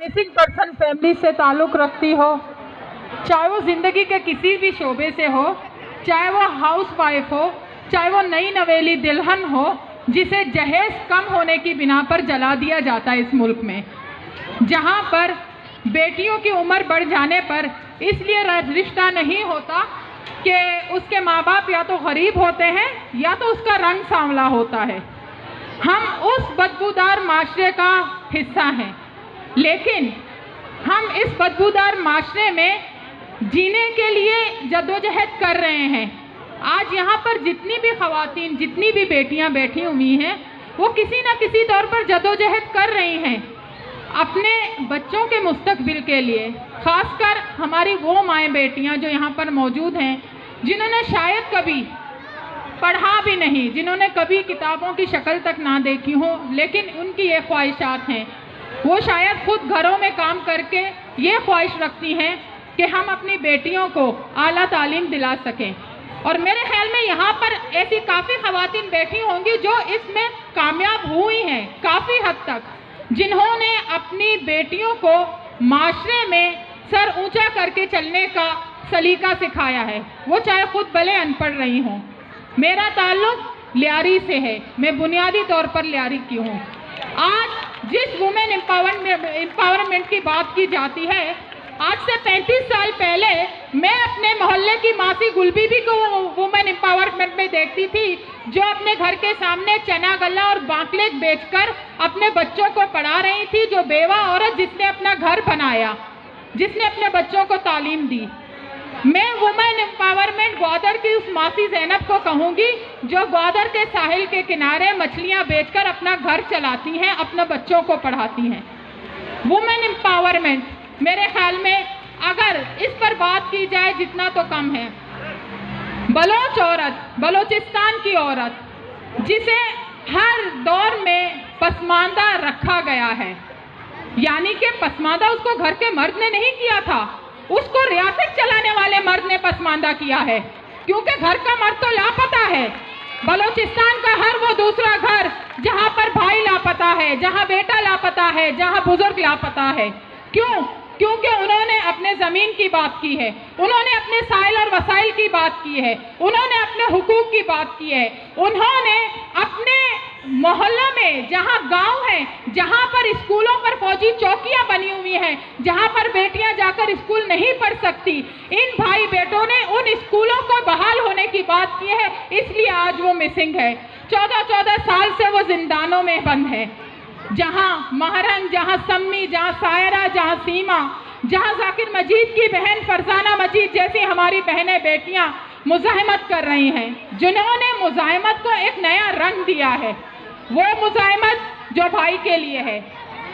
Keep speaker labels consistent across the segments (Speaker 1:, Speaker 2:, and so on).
Speaker 1: Missing person family से ताल्लुक़ रखती हो, चाहे वो ज़िंदगी के किसी भी शोबे से हो, चाहे वो हाउस वाइफ हो, चाहे वो नई नवेली दुल्हन हो जिसे जहेज कम होने की बिना पर जला दिया जाता है इस मुल्क में, जहाँ पर बेटियों की उम्र बढ़ जाने पर इसलिए रिश्ता नहीं होता कि उसके माँ बाप या तो गरीब होते हैं या तो उसका रंग सांवला होता है। हम उस बदबूदार माशरे का हिस्सा हैं, लेकिन हम इस बदबूदार माशरे में जीने के लिए जद्दोजहद कर रहे हैं। आज यहाँ पर जितनी भी ख़वातीन, जितनी भी बेटियाँ बैठी हुई हैं, वो किसी न किसी तौर पर जद्दोजहद कर रही हैं अपने बच्चों के मुस्तकबिल के लिए। ख़ासकर हमारी वो माएँ बेटियाँ जो यहाँ पर मौजूद हैं, जिन्होंने शायद कभी पढ़ा भी नहीं, जिन्होंने कभी किताबों की शक्ल तक ना देखी हो, लेकिन उनकी ये ख्वाहिशात हैं। वो शायद खुद घरों में काम करके ये ख्वाहिश रखती हैं कि हम अपनी बेटियों को आला तालीम दिला सकें। और मेरे ख्याल में यहाँ पर ऐसी काफ़ी ख़वातीन बैठी होंगी जो इसमें कामयाब हुई हैं काफ़ी हद तक, जिन्होंने अपनी बेटियों को माशरे में सर ऊंचा करके चलने का सलीका सिखाया है, वो चाहे खुद भले अनपढ़ रही हों। मेरा ताल्लुक़ लियारी से है, मैं बुनियादी तौर पर लियारी की हूँ। आज जिस वुमेन एम्पावरमेंट की बात की जाती है, आज से 35 साल पहले मैं अपने मोहल्ले की मासी गुलबीबी को वुमेन एम्पावरमेंट में देखती थी, जो अपने घर के सामने चना गल्ला और बांकलेट बेचकर अपने बच्चों को पढ़ा रही थी, जो बेवा औरत जिसने अपना घर बनाया, जिसने अपने बच्चों को तालीम दी। मैं वुमेन एम्पावरमेंट ग्वादर की उस मासी ज़ैनब को कहूँगी जो ग्वादर के साहिल के किनारे मछलियाँ बेचकर अपना घर चलाती हैं, अपने बच्चों को पढ़ाती हैं। वुमेन एम्पावरमेंट मेरे ख्याल में अगर इस पर बात की जाए जितना तो कम है। बलोच औरत, बलोचिस्तान की औरत, जिसे हर दौर में पसमानदा रखा गया है, यानी कि पसमानदा उसको घर के मर्द ने नहीं किया था, उसको रियासत चलाने वाले मर्द ने पसमानदा किया है, क्योंकि घर का मर्द तो लापता है। बलोचिस्तान का हर वो दूसरा घर जहाँ पर भाई लापता है, जहाँ बेटा लापता है, जहाँ बुजुर्ग लापता है। क्यों? क्योंकि उन्होंने अपने ज़मीन की बात की है, उन्होंने अपने साइल और वसाइल की बात की है, उन्होंने अपने हुकूक की बात की है, उन्होंने अपने मोहल्लों में जहाँ गांव हैं, जहाँ पर स्कूलों पर फौजी चौकियाँ बनी हुई हैं, जहाँ पर बेटियाँ जाकर स्कूल नहीं पढ़ सकती, इन भाई बेटों ने उन स्कूलों को बहाल होने की बात की है। इसलिए आज वो मिसिंग है। 14-14 साल से वो जिंदानों में बंद है, जहाँ महरंग, जहाँ सम्मी, जहाँ सायरा, जहाँ सीमा, जहाँ जाकिर मजीद की बहन फरजाना मजीद जैसी हमारी बहनें बेटियाँ मुज़ाहमत कर रही हैं, जिन्होंने मुज़ाहमत को एक नया रंग दिया है। वो मुज़ाहमत जो भाई के लिए है।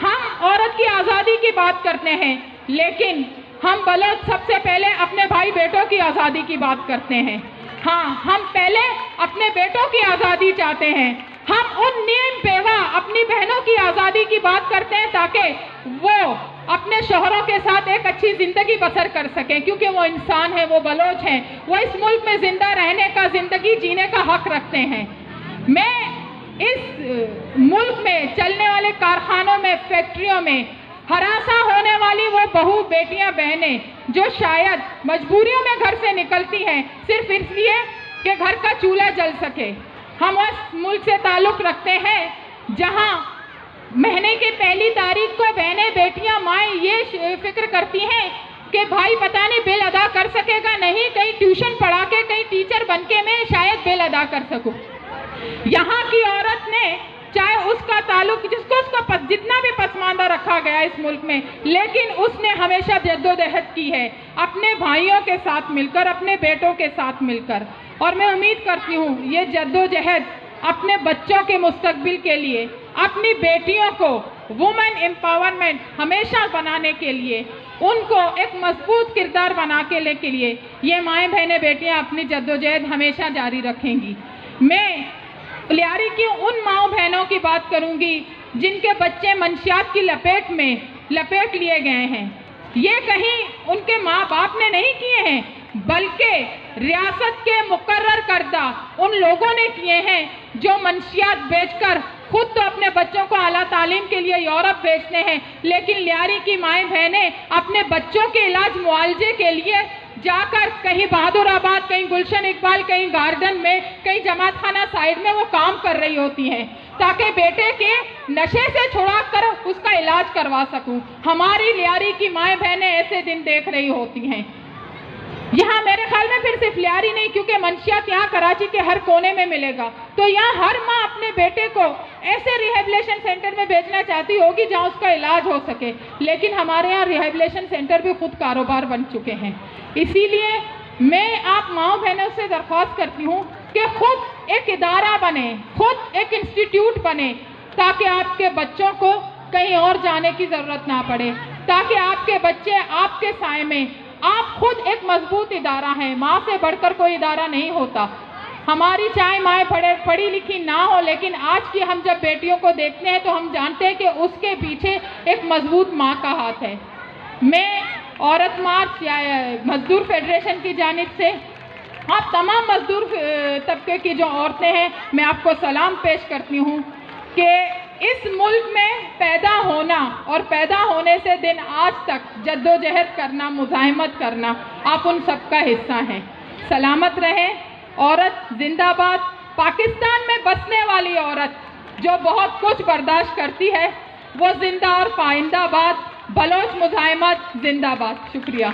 Speaker 1: हम औरत की आज़ादी की बात करते हैं, लेकिन हम बलोच सबसे पहले अपने भाई बेटों की आज़ादी की बात करते हैं। हाँ, हम पहले अपने बेटों की आज़ादी चाहते हैं। हम उन नीम बेवा अपनी बहनों की आज़ादी की बात करते हैं ताकि वो अपने शोहरों के साथ एक अच्छी ज़िंदगी बसर कर सकें, क्योंकि वो इंसान है, वो बलोच हैं, वो इस मुल्क में ज़िंदा रहने का, ज़िंदगी जीने का हक रखते हैं। मैं इस मुल्क में चलने वाले कारखानों में, फैक्ट्रियों में हरासा होने वाली वो बहू, बेटियां, बहनें जो शायद मजबूरियों में घर से निकलती हैं सिर्फ इसलिए कि घर का चूल्हा जल सके। हम उस मुल्क से ताल्लुक़ रखते हैं जहां महीने की पहली तारीख को बहनें, बेटियां, माएँ ये फिक्र करती हैं कि भाई पता नहीं बिल अदा कर सकेगा नहीं, कहीं ट्यूशन पढ़ा के, कहीं टीचर बन के मैं शायद बिल अदा कर सकूं। यहाँ की औरत ने, चाहे उसका ताल्लुक, जिसको उसका जितना भी पसमानदा रखा गया इस मुल्क में, लेकिन उसने हमेशा जद्दोजहद की है अपने भाइयों के साथ मिलकर, अपने बेटों के साथ मिलकर। और मैं उम्मीद करती हूँ ये जद्दोजहद अपने बच्चों के मुस्तकबिल के लिए, अपनी बेटियों को वुमेन एम्पावरमेंट हमेशा बनाने के लिए, उनको एक मजबूत किरदार बना के लेके लिए ये माएँ, बहनें, बेटियाँ अपनी जद्दोजहद हमेशा जारी रखेंगी। मैं लियारी की उन माओ बहनों की बात करूंगी जिनके बच्चे मंशियात की लपेट में लपेट लिए गए हैं। ये कहीं उनके माँ बाप ने नहीं किए हैं, बल्कि रियासत के मुकर्रर करदा उन लोगों ने किए हैं जो मंशियात बेचकर खुद तो अपने बच्चों को आला तालीम के लिए यूरोप भेजते हैं, लेकिन लियारी की माएँ बहनें अपने बच्चों के इलाज मुआवजे के लिए जाकर कहीं बहादुराबाद, कहीं गुलशन इकबाल, कहीं गार्डन में, कहीं जमात खाना साइड में वो काम कर रही होती हैं ताकि बेटे के नशे से छुड़ा कर उसका इलाज करवा सकूं। हमारी लियारी की माएँ बहनें ऐसे दिन देख रही होती हैं। यहाँ मेरे ख्याल में फिर सिर्फ लियारी नहीं, क्योंकि मंशियात यहाँ कराची के हर कोने में मिलेगा, तो यहाँ हर माँ अपने बेटे को ऐसे रिहेबिलिटेशन सेंटर में भेजना चाहती होगी जहाँ उसका इलाज हो सके, लेकिन हमारे यहाँ रिहेबिलिटेशन सेंटर भी खुद कारोबार बन चुके हैं। इसीलिए मैं आप माँओं बहनों से दरख्वास्त करती हूँ कि खुद एक इदारा बने, खुद एक इंस्टीट्यूट बने, ताकि आपके बच्चों को कहीं और जाने की ज़रूरत ना पड़े, ताकि आपके बच्चे आपके साए में, आप खुद एक मजबूत इदारा हैं। माँ से बढ़कर कोई इदारा नहीं होता। हमारी चाहे माएँ पढ़ी लिखी ना हो, लेकिन आज की हम जब बेटियों को देखते हैं तो हम जानते हैं कि उसके पीछे एक मजबूत माँ का हाथ है। मैं औरत मार्च या मजदूर फेडरेशन की जानिब से आप तमाम मजदूर तबके की जो औरतें हैं, मैं आपको सलाम पेश करती हूँ कि इस मुल्क में पैदा होना और पैदा होने से दिन आज तक जद्दोजहद करना, मुज़ाहिमत करना, आप उन सबका हिस्सा हैं। सलामत रहें। औरत जिंदाबाद। पाकिस्तान में बसने वाली औरत जो बहुत कुछ बर्दाश्त करती है वो जिंदा और पाइंदाबाद। बलोच मुज़ाहिमत जिंदाबाद। शुक्रिया।